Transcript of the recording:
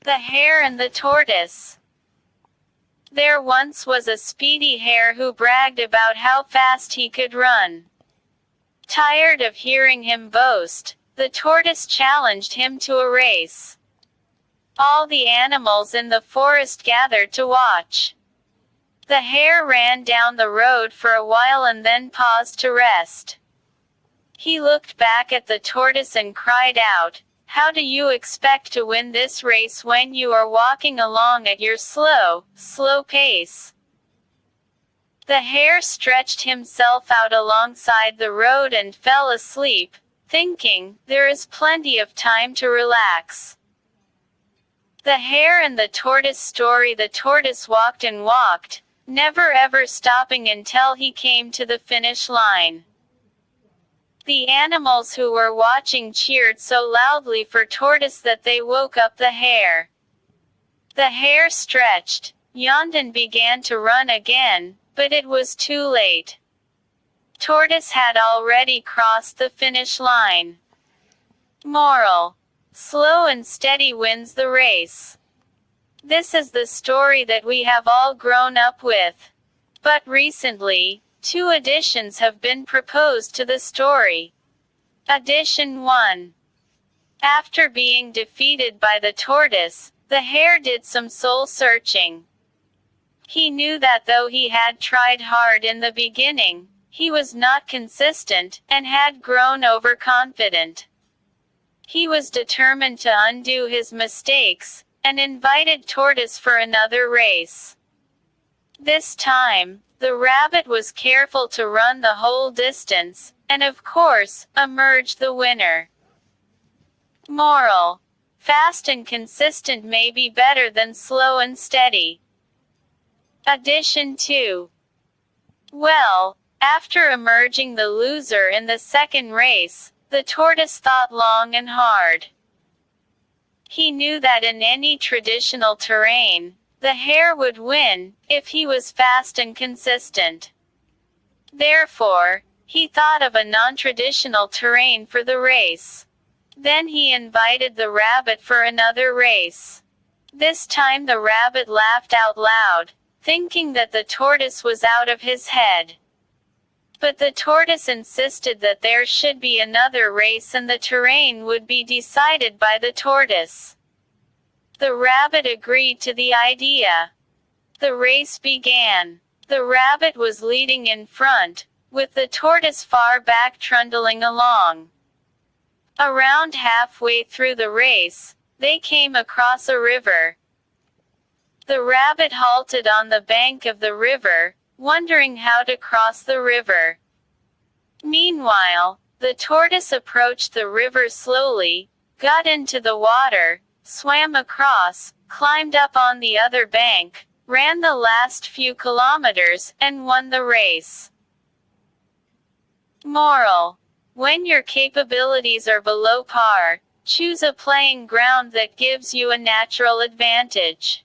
The Hare and the Tortoise. There once was a speedy hare who bragged about how fast he could run. Tired of hearing him boast, the tortoise challenged him to a race. All the animals in the forest gathered to watch. The hare ran down the road for a while and then paused to rest. He looked back at the tortoise and cried out, "How do you expect to win this race when you are walking along at your slow pace?" The hare stretched himself out alongside the road and fell asleep, thinking, "There is plenty of time to relax." The Hare and the Tortoise story. The tortoise walked and walked, never ever stopping until he came to the finish line. The animals who were watching cheered so loudly for Tortoise that they woke up the hare. The hare stretched, yawned and began to run again, but it was too late. Tortoise had already crossed the finish line. Moral: slow and steady wins the race. This is the story that we have all grown up with. But recently, 2 additions have been proposed to the story. Addition 1. After being defeated by the tortoise, the hare did some soul-searching. He knew that though he had tried hard in the beginning, he was not consistent, and had grown overconfident. He was determined to undo his mistakes, and invited Tortoise for another race. This time, the rabbit was careful to run the whole distance, and of course, emerged the winner. Moral: fast and consistent may be better than slow and steady. Addition 2. Well, after emerging the loser in the second race, the tortoise thought long and hard. He knew that in any traditional terrain, the hare would win, if he was fast and consistent. Therefore, he thought of a non-traditional terrain for the race. Then he invited the rabbit for another race. This time the rabbit laughed out loud, thinking that the tortoise was out of his head. But the tortoise insisted that there should be another race and the terrain would be decided by the tortoise. The rabbit agreed to the idea. The race began. The rabbit was leading in front, with the tortoise far back trundling along. Around halfway through the race, they came across a river. The rabbit halted on the bank of the river, wondering how to cross the river. Meanwhile, the tortoise approached the river slowly, got into the water, swam across, climbed up on the other bank, ran the last few kilometers, and won the race. Moral: when your capabilities are below par, choose a playing ground that gives you a natural advantage.